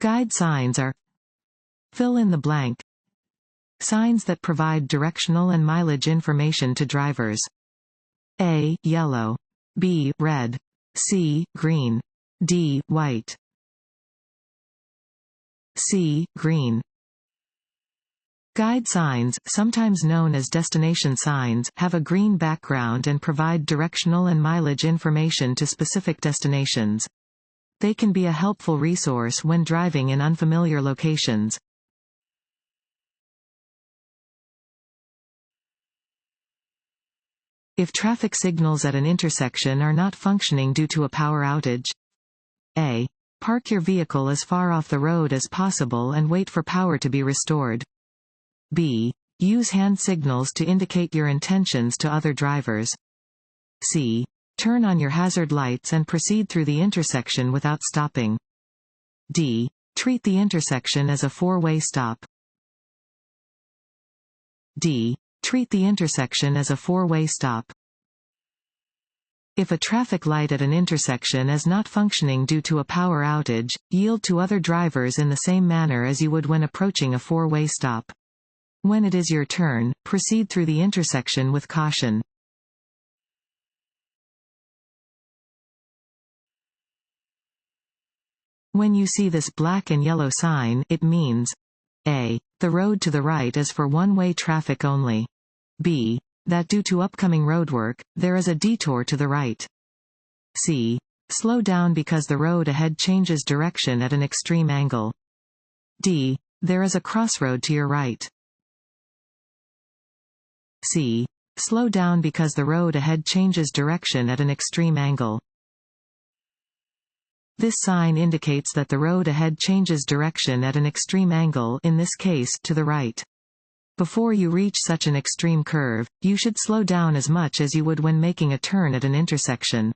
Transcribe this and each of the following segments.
Guide signs are: fill in the blank. Signs that provide directional and mileage information to drivers. A. Yellow. B. Red. C. Green. D. White. C. Green. Guide signs, sometimes known as destination signs, have a green background and provide directional and mileage information to specific destinations. They can be a helpful resource when driving in unfamiliar locations. If traffic signals at an intersection are not functioning due to a power outage. A. Park your vehicle as far off the road as possible and wait for power to be restored. B. Use hand signals to indicate your intentions to other drivers. C. Turn on your hazard lights and proceed through the intersection without stopping. D. Treat the intersection as a four-way stop. D. Treat the intersection as a four-way stop. If a traffic light at an intersection is not functioning due to a power outage, yield to other drivers in the same manner as you would when approaching a four-way stop. When it is your turn, proceed through the intersection with caution. When you see this black and yellow sign, it means: A. The road to the right is for one-way traffic only. B. That due to upcoming roadwork, there is a detour to the right. C. Slow down because the road ahead changes direction at an extreme angle. D. There is a crossroad to your right. C. Slow down because the road ahead changes direction at an extreme angle. This sign indicates that the road ahead changes direction at an extreme angle, in this case, to the right. Before you reach such an extreme curve, you should slow down as much as you would when making a turn at an intersection.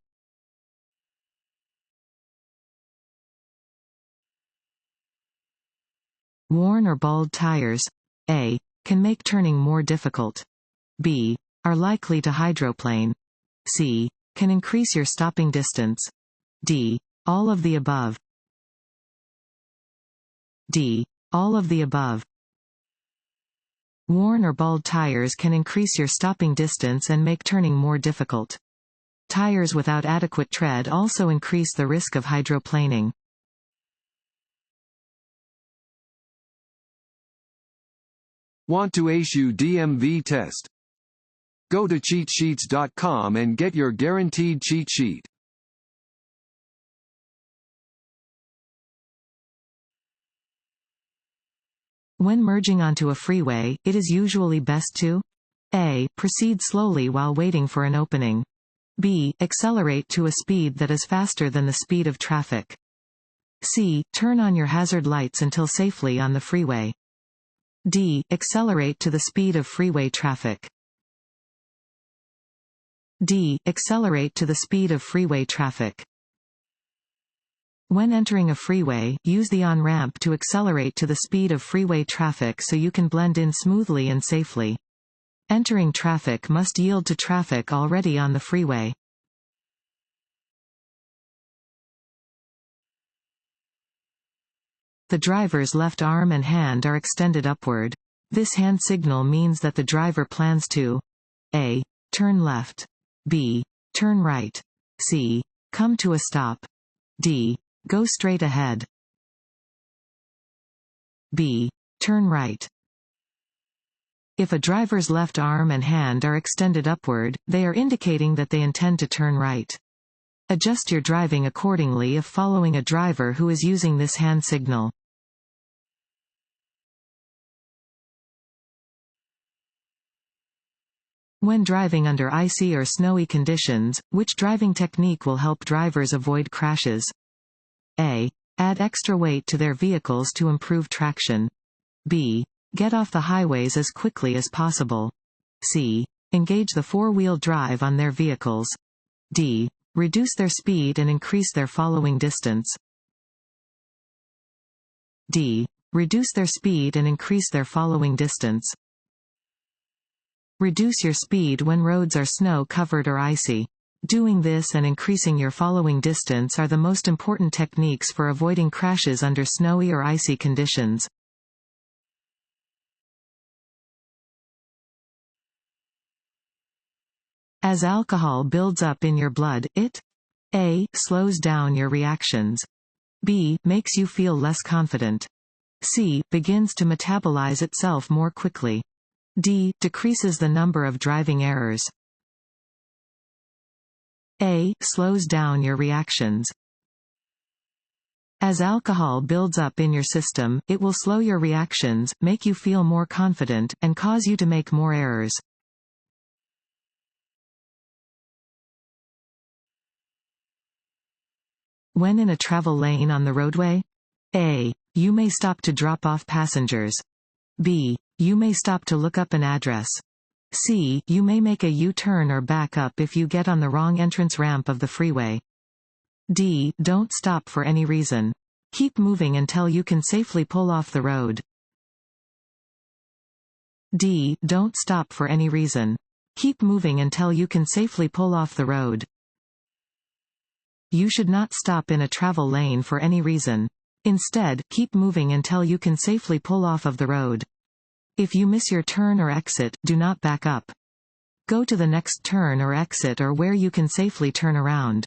Worn or bald tires. A. Can make turning more difficult. B. Are likely to hydroplane. C. Can increase your stopping distance. D. All of the above. D. All of the above. Worn or bald tires can increase your stopping distance and make turning more difficult. Tires without adequate tread also increase the risk of hydroplaning. Want to issue DMV test? Go to cheatsheets.com and get your guaranteed cheat sheet. When merging onto a freeway, it is usually best to: A. Proceed slowly while waiting for an opening. B. Accelerate to a speed that is faster than the speed of traffic. C. Turn on your hazard lights until safely on the freeway. D. Accelerate to the speed of freeway traffic. D. Accelerate to the speed of freeway traffic. When entering a freeway, use the on-ramp to accelerate to the speed of freeway traffic so you can blend in smoothly and safely. Entering traffic must yield to traffic already on the freeway. The driver's left arm and hand are extended upward. This hand signal means that the driver plans to: A. Turn left. B. Turn right. C. Come to a stop. D. Go straight ahead. B. Turn right. If a driver's left arm and hand are extended upward, they are indicating that they intend to turn right. Adjust your driving accordingly if following a driver who is using this hand signal. When driving under icy or snowy conditions, which driving technique will help drivers avoid crashes? A. Add extra weight to their vehicles to improve traction. B. Get off the highways as quickly as possible. C. Engage the four-wheel drive on their vehicles. D. Reduce their speed and increase their following distance. D. Reduce their speed and increase their following distance. Reduce your speed when roads are snow-covered or icy. Doing this and increasing your following distance are the most important techniques for avoiding crashes under snowy or icy conditions. As alcohol builds up in your blood, it A. slows down your reactions. B. makes you feel less confident. C. begins to metabolize itself more quickly. D. decreases the number of driving errors. A. slows down your reactions. As alcohol builds up in your system, it will slow your reactions, make you feel more confident, and cause you to make more errors. When in a travel lane on the roadway, A. you may stop to drop off passengers. B. you may stop to look up an address. C. you may make a U-turn or back up if you get on the wrong entrance ramp of the freeway. D. don't stop for any reason. Keep moving until you can safely pull off the road. D. don't stop for any reason. Keep moving until you can safely pull off the road. You should not stop in a travel lane for any reason. Instead, keep moving until you can safely pull off of the road. If you miss your turn or exit, do not back up. Go to the next turn or exit or where you can safely turn around.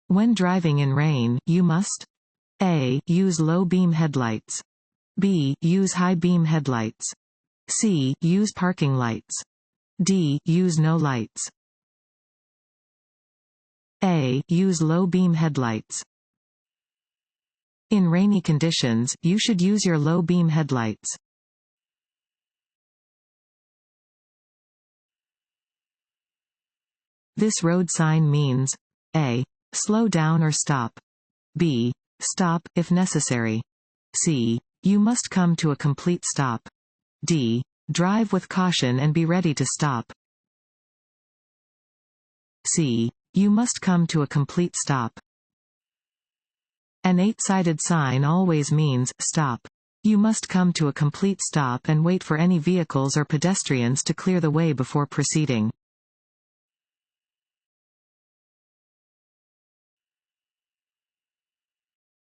When driving in rain, you must A. use low beam headlights. B. use high beam headlights. C. use parking lights. D. use no lights. A. use low beam headlights. In rainy conditions, you should use your low beam headlights. This road sign means A. slow down or stop. B. stop, if necessary. C. you must come to a complete stop. D. drive with caution and be ready to stop. C. you must come to a complete stop. An 8-sided sign always means, stop. You must come to a complete stop and wait for any vehicles or pedestrians to clear the way before proceeding.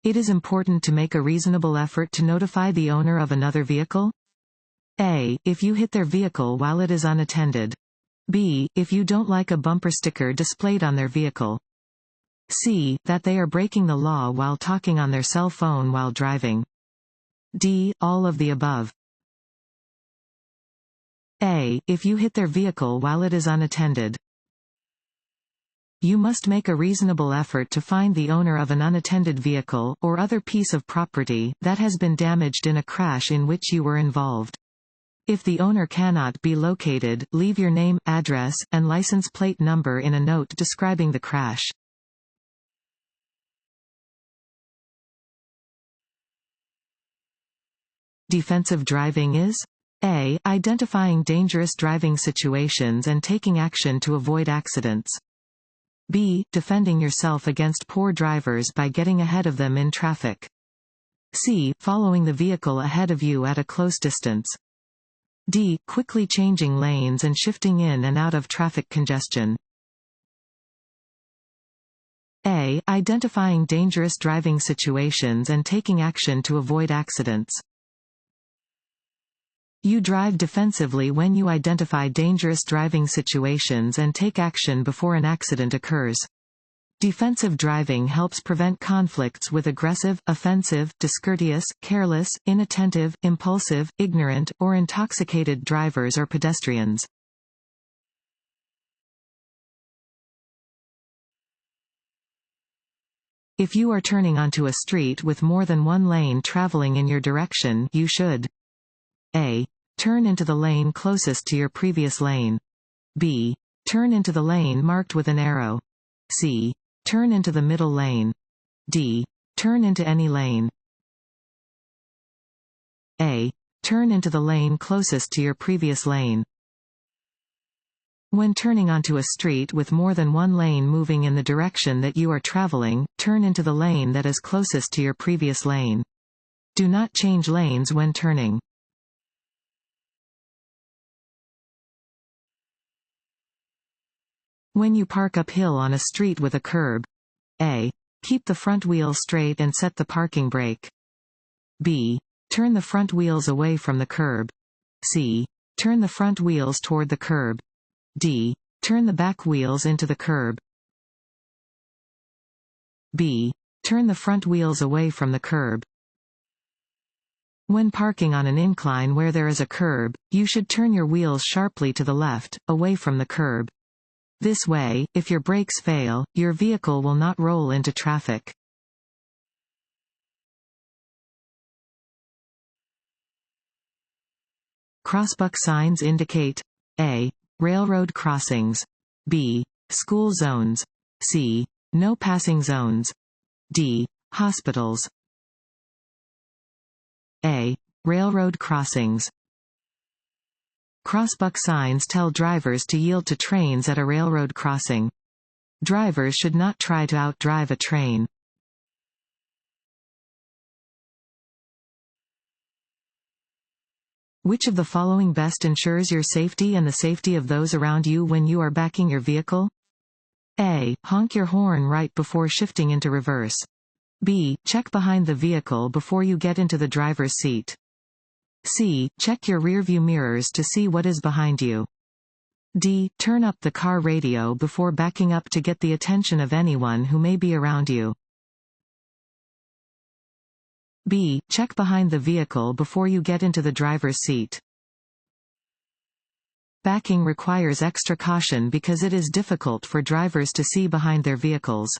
It is important to make a reasonable effort to notify the owner of another vehicle. A. if you hit their vehicle while it is unattended. B. if you don't like a bumper sticker displayed on their vehicle. C. that they are breaking the law while talking on their cell phone while driving. D. all of the above. A. if you hit their vehicle while it is unattended. You must make a reasonable effort to find the owner of an unattended vehicle, or other piece of property, that has been damaged in a crash in which you were involved. If the owner cannot be located, leave your name, address, and license plate number in a note describing the crash. Defensive driving is A. identifying dangerous driving situations and taking action to avoid accidents. B. defending yourself against poor drivers by getting ahead of them in traffic. C. following the vehicle ahead of you at a close distance. D. quickly changing lanes and shifting in and out of traffic congestion. A. identifying dangerous driving situations and taking action to avoid accidents. You drive defensively when you identify dangerous driving situations and take action before an accident occurs. Defensive driving helps prevent conflicts with aggressive, offensive, discourteous, careless, inattentive, impulsive, ignorant, or intoxicated drivers or pedestrians. If you are turning onto a street with more than one lane traveling in your direction, you should A. turn into the lane closest to your previous lane. B. turn into the lane marked with an arrow. C. turn into the middle lane. D. turn into any lane. A. turn into the lane closest to your previous lane. When turning onto a street with more than one lane moving in the direction that you are traveling, turn into the lane that is closest to your previous lane. Do not change lanes when turning. When you park uphill on a street with a curb, A. Keep the front wheel straight and set the parking brake. B. Turn the front wheels away from the curb. C. Turn the front wheels toward the curb. D. Turn the back wheels into the curb. B. Turn the front wheels away from the curb. When parking on an incline where there is a curb, you should turn your wheels sharply to the left, away from the curb. This way, if your brakes fail, your vehicle will not roll into traffic. Crossbuck signs indicate A. Railroad crossings. B. School zones. C. No passing zones. D. Hospitals. A. Railroad crossings. Crossbuck signs tell drivers to yield to trains at a railroad crossing. Drivers should not try to outdrive a train. Which of the following best ensures your safety and the safety of those around you when you are backing your vehicle? A. Honk your horn right before shifting into reverse. B. Check behind the vehicle before you get into the driver's seat. C. Check your rearview mirrors to see what is behind you. D. Turn up the car radio before backing up to get the attention of anyone who may be around you. B. Check behind the vehicle before you get into the driver's seat. Backing requires extra caution because it is difficult for drivers to see behind their vehicles.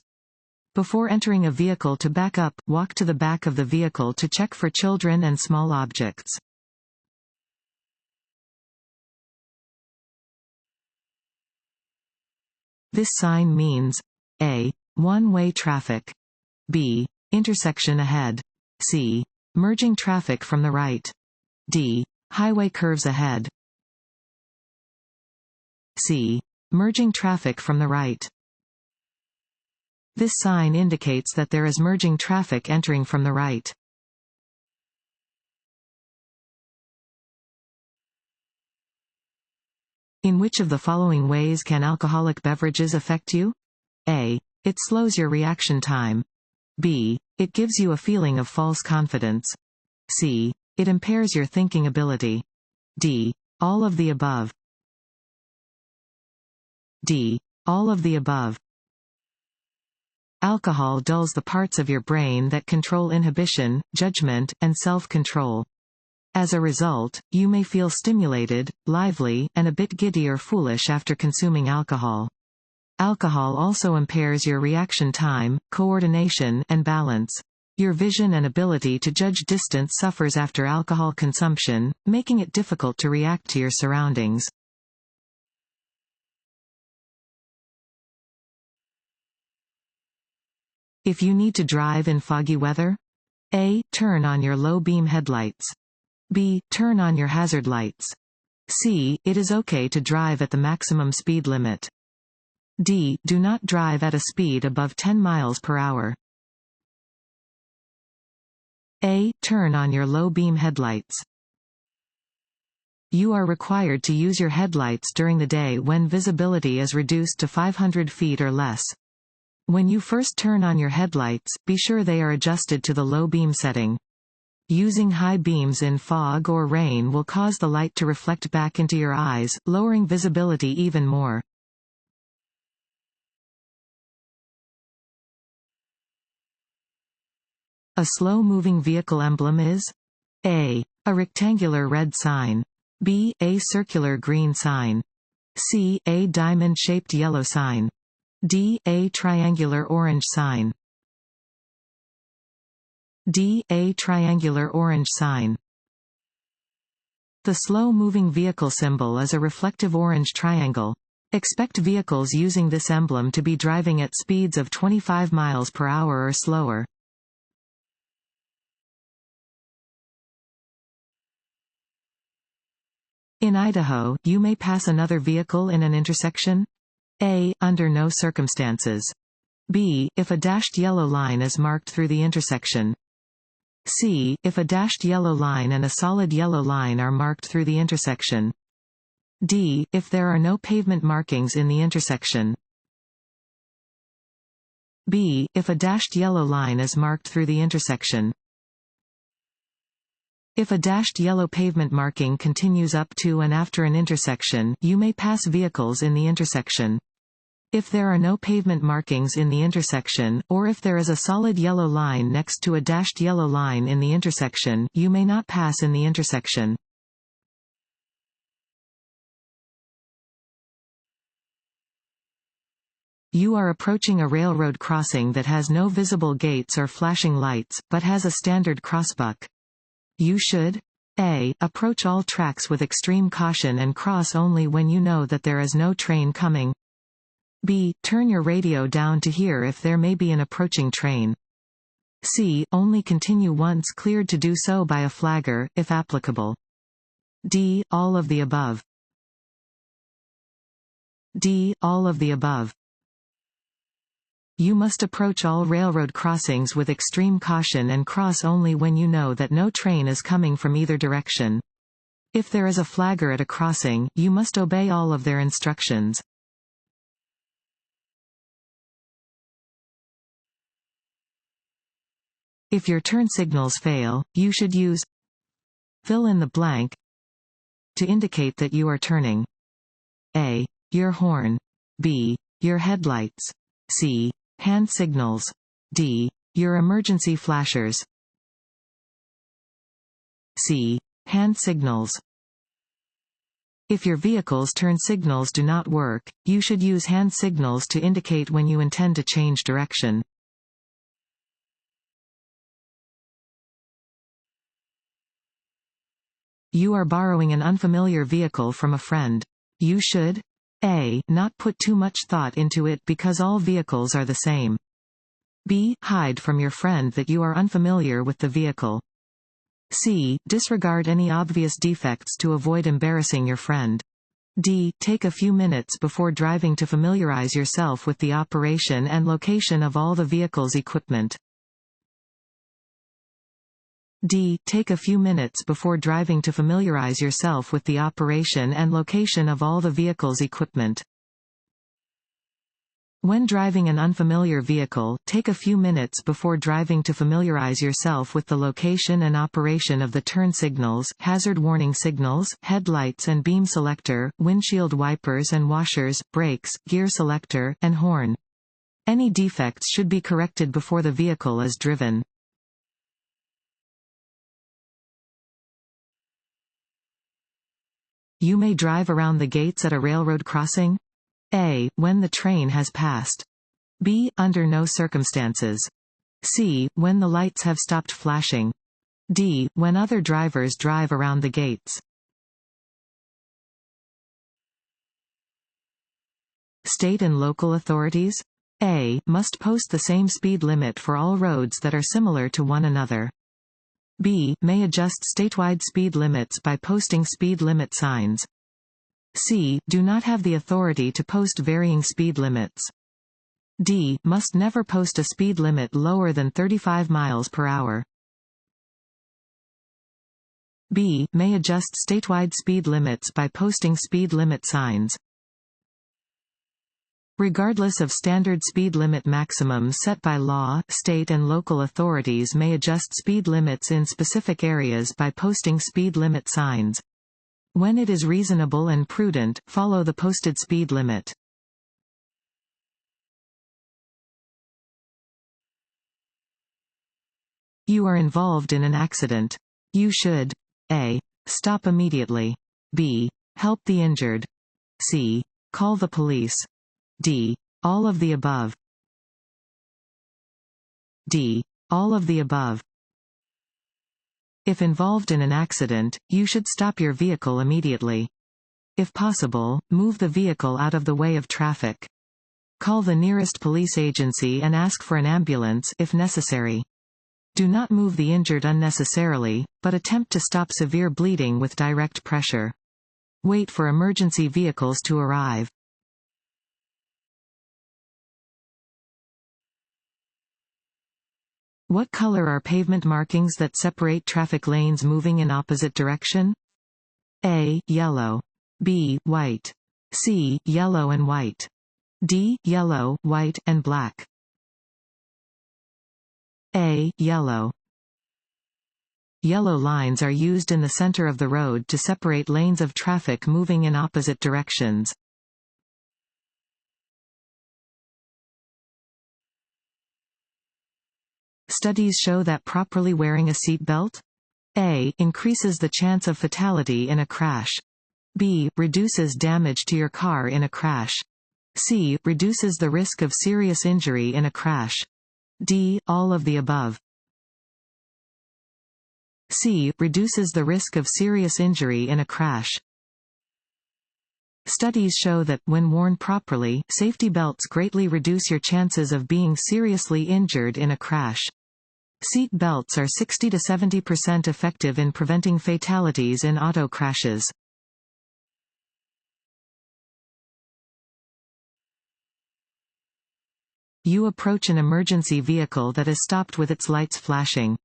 Before entering a vehicle to back up, walk to the back of the vehicle to check for children and small objects. This sign means A. One-way traffic. B. Intersection ahead. C. Merging traffic from the right. D. Highway curves ahead. C. Merging traffic from the right. This sign indicates that there is merging traffic entering from the right. In which of the following ways can alcoholic beverages affect you? A. It slows your reaction time. B. It gives you a feeling of false confidence. C. It impairs your thinking ability. D. All of the above. D. All of the above. Alcohol dulls the parts of your brain that control inhibition, judgment, and self-control. As a result, you may feel stimulated, lively, and a bit giddy or foolish after consuming alcohol. Alcohol also impairs your reaction time, coordination, and balance. Your vision and ability to judge distance suffers after alcohol consumption, making it difficult to react to your surroundings. If you need to drive in foggy weather? A. Turn on your low-beam headlights. B. Turn on your hazard lights. C. It is okay to drive at the maximum speed limit. D. Do not drive at a speed above 10 miles per hour. A. Turn on your low-beam headlights. You are required to use your headlights during the day when visibility is reduced to 500 feet or less. When you first turn on your headlights, be sure they are adjusted to the low beam setting. Using high beams in fog or rain will cause the light to reflect back into your eyes, lowering visibility even more. A slow-moving vehicle emblem is A. A rectangular red sign. B. A circular green sign. C. A diamond-shaped yellow sign. D. A triangular orange sign. D. A triangular orange sign. The slow-moving vehicle symbol is a reflective orange triangle. Expect vehicles using this emblem to be driving at speeds of 25 miles per hour or slower. In Idaho, you may pass another vehicle in an intersection. A. Under no circumstances. B. If a dashed yellow line is marked through the intersection. C. If a dashed yellow line and a solid yellow line are marked through the intersection. D. If there are no pavement markings in the intersection. B. If a dashed yellow line is marked through the intersection. If a dashed yellow pavement marking continues up to and after an intersection, you may pass vehicles in the intersection. If there are no pavement markings in the intersection, or if there is a solid yellow line next to a dashed yellow line in the intersection, you may not pass in the intersection. You are approaching a railroad crossing that has no visible gates or flashing lights, but has a standard crossbuck. You should A. Approach all tracks with extreme caution and cross only when you know that there is no train coming. B. Turn your radio down to hear if there may be an approaching train. C. Only continue once cleared to do so by a flagger, if applicable. D. All of the above. D. All of the above. You must approach all railroad crossings with extreme caution and cross only when you know that no train is coming from either direction. If there is a flagger at a crossing, you must obey all of their instructions. If your turn signals fail, you should use fill in the blank to indicate that you are turning. A. Your horn. B. Your headlights. C. Hand signals. D. Your emergency flashers. C. Hand signals. If your vehicle's turn signals do not work, you should use hand signals to indicate when you intend to change direction. You are borrowing an unfamiliar vehicle from a friend. You should A. Not put too much thought into it because all vehicles are the same. B. Hide from your friend that you are unfamiliar with the vehicle. C. Disregard any obvious defects to avoid embarrassing your friend. D. Take a few minutes before driving to familiarize yourself with the operation and location of all the vehicle's equipment. D. Take a few minutes before driving to familiarize yourself with the operation and location of all the vehicle's equipment. When driving an unfamiliar vehicle, take a few minutes before driving to familiarize yourself with the location and operation of the turn signals, hazard warning signals, headlights and beam selector, windshield wipers and washers, brakes, gear selector, and horn. Any defects should be corrected before the vehicle is driven. You may drive around the gates at a railroad crossing. A. When the train has passed. B. Under no circumstances. C. When the lights have stopped flashing. D. When other drivers drive around the gates. State and local authorities. A. Must post the same speed limit for all roads that are similar to one another. B. May adjust statewide speed limits by posting speed limit signs. C. Do not have the authority to post varying speed limits. D. Must never post a speed limit lower than 35 miles per hour. B. May adjust statewide speed limits by posting speed limit signs. Regardless of standard speed limit maximums set by law, state and local authorities may adjust speed limits in specific areas by posting speed limit signs. When it is reasonable and prudent, follow the posted speed limit. You are involved in an accident. You should A. Stop immediately. B. Help the injured. C. Call the police. D. All of the above. D. All of the above. If involved in an accident, you should stop your vehicle immediately. If possible, move the vehicle out of the way of traffic. Call the nearest police agency and ask for an ambulance if necessary. Do not move the injured unnecessarily, but attempt to stop severe bleeding with direct pressure. Wait for emergency vehicles to arrive. What color are pavement markings that separate traffic lanes moving in opposite direction? A. Yellow. B. White. C. Yellow and white. D. Yellow, white, and black. A. Yellow. Yellow lines are used in the center of the road to separate lanes of traffic moving in opposite directions. Studies show that properly wearing a seat belt: A. Increases the chance of fatality in a crash. B. Reduces damage to your car in a crash. C. Reduces the risk of serious injury in a crash. D. All of the above. C. Reduces the risk of serious injury in a crash. Studies show that, when worn properly, safety belts greatly reduce your chances of being seriously injured in a crash. Seat belts are 60 to 70% effective in preventing fatalities in auto crashes. You approach an emergency vehicle that is stopped with its lights flashing.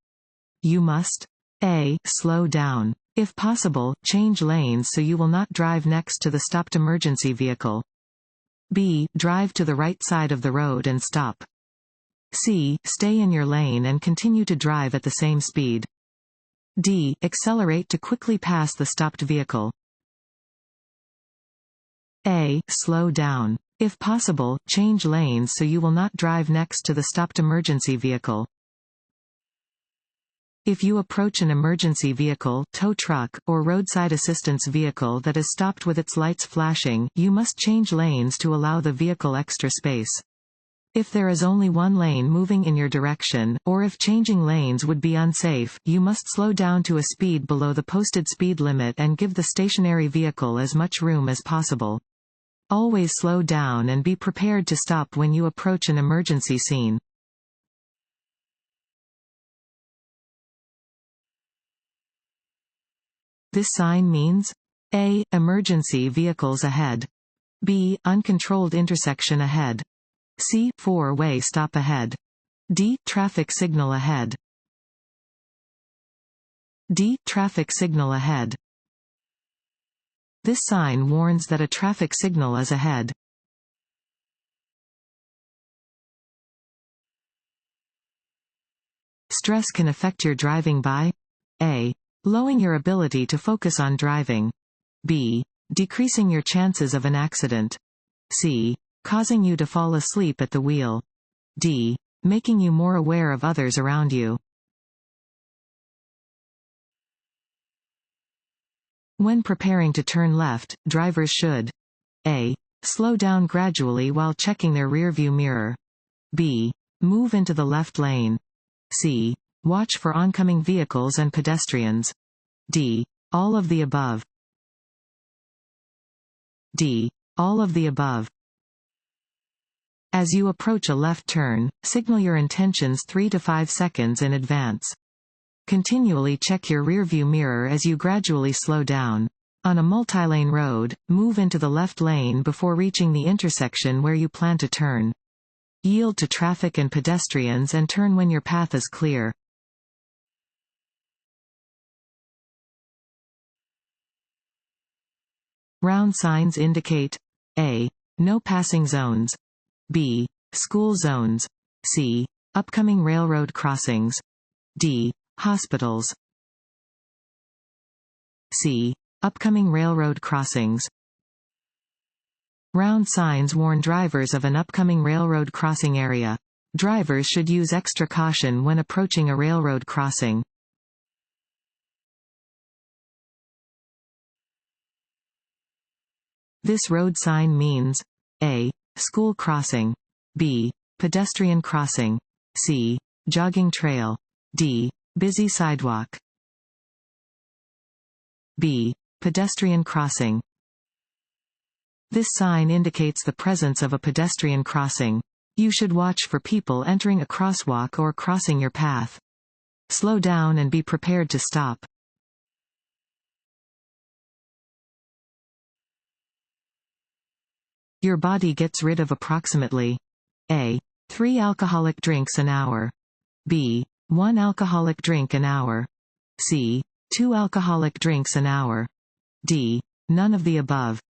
You must: A. Slow down. If possible, change lanes so you will not drive next to the stopped emergency vehicle. B. Drive to the right side of the road and stop. C. Stay in your lane and continue to drive at the same speed. D. Accelerate to quickly pass the stopped vehicle. A. Slow down. If possible, change lanes so you will not drive next to the stopped emergency vehicle. If you approach an emergency vehicle, tow truck, or roadside assistance vehicle that is stopped with its lights flashing, you must change lanes to allow the vehicle extra space. If there is only one lane moving in your direction, or if changing lanes would be unsafe, you must slow down to a speed below the posted speed limit and give the stationary vehicle as much room as possible. Always slow down and be prepared to stop when you approach an emergency scene. This sign means: A. Emergency vehicles ahead. B. Uncontrolled intersection ahead. C. Four-way stop ahead. D. Traffic signal ahead. D. Traffic signal ahead. This sign warns that a traffic signal is ahead. Stress can affect your driving by: A. Lowering your ability to focus on driving. B. Decreasing your chances of an accident. C. Causing you to fall asleep at the wheel. D. Making you more aware of others around you. When preparing to turn left, drivers should: A. Slow down gradually while checking their rearview mirror. B. Move into the left lane. C. Watch for oncoming vehicles and pedestrians. D. All of the above. D. All of the above. As you approach a left turn, signal your intentions 3 to 5 seconds in advance. Continually check your rearview mirror as you gradually slow down. On a multi-lane road, move into the left lane before reaching the intersection where you plan to turn. Yield to traffic and pedestrians and turn when your path is clear. Round signs indicate: A. No passing zones. B. School zones. C. Upcoming railroad crossings. D. Hospitals. C. Upcoming railroad crossings. Round signs warn drivers of an upcoming railroad crossing area. Drivers should use extra caution when approaching a railroad crossing. This road sign means: A. School crossing. B. Pedestrian crossing. C. Jogging trail. D. Busy sidewalk. B. Pedestrian crossing. This sign indicates the presence of a pedestrian crossing. You should watch for people entering a crosswalk or crossing your path. Slow down and be prepared to stop. Your body gets rid of approximately: A. 3 alcoholic drinks an hour. B. 1 alcoholic drink an hour. C. 2 alcoholic drinks an hour. D. None of the above.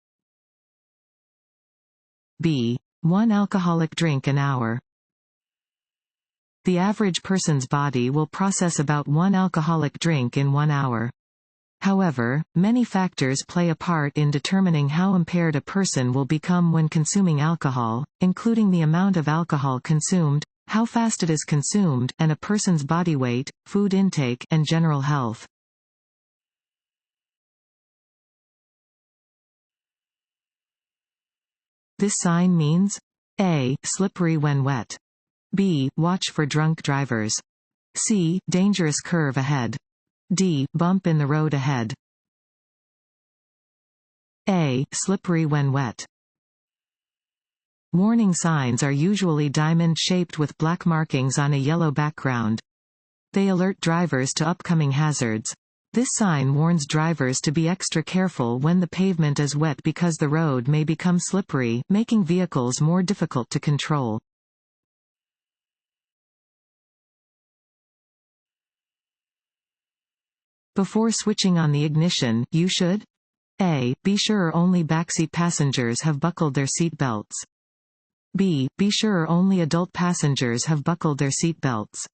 B. 1 alcoholic drink an hour. The average person's body will process about 1 alcoholic drink in 1 hour. However, many factors play a part in determining how impaired a person will become when consuming alcohol, including the amount of alcohol consumed, how fast it is consumed, and a person's body weight, food intake, and general health. This sign means A. Slippery when wet. B. Watch for drunk drivers. C. Dangerous curve ahead. D. Bump in the road ahead. A. Slippery when wet. Warning signs are usually diamond-shaped with black markings on a yellow background. They alert drivers to upcoming hazards. This sign warns drivers to be extra careful when the pavement is wet because the road may become slippery, making vehicles more difficult to control. Before switching on the ignition, you should A. Be sure only backseat passengers have buckled their seat belts. B. Be sure only adult passengers have buckled their seat belts.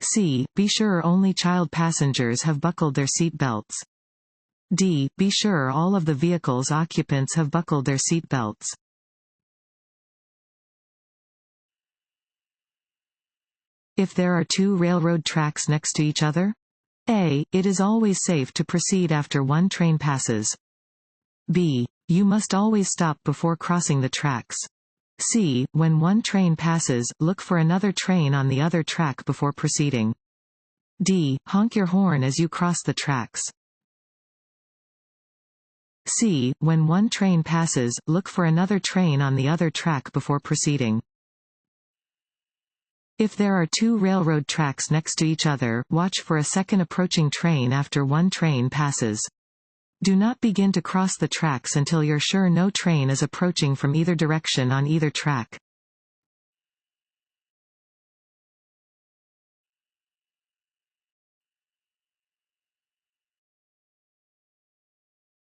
C. Be sure only child passengers have buckled their seat belts. D. Be sure all of the vehicle's occupants have buckled their seat belts. If there are 2 railroad tracks next to each other? A. It is always safe to proceed after one train passes. B. You must always stop before crossing the tracks. C. When one train passes, look for another train on the other track before proceeding. D. Honk your horn as you cross the tracks. C. When one train passes, look for another train on the other track before proceeding. If there are 2 railroad tracks next to each other, watch for a second approaching train after one train passes. Do not begin to cross the tracks until you're sure no train is approaching from either direction on either track.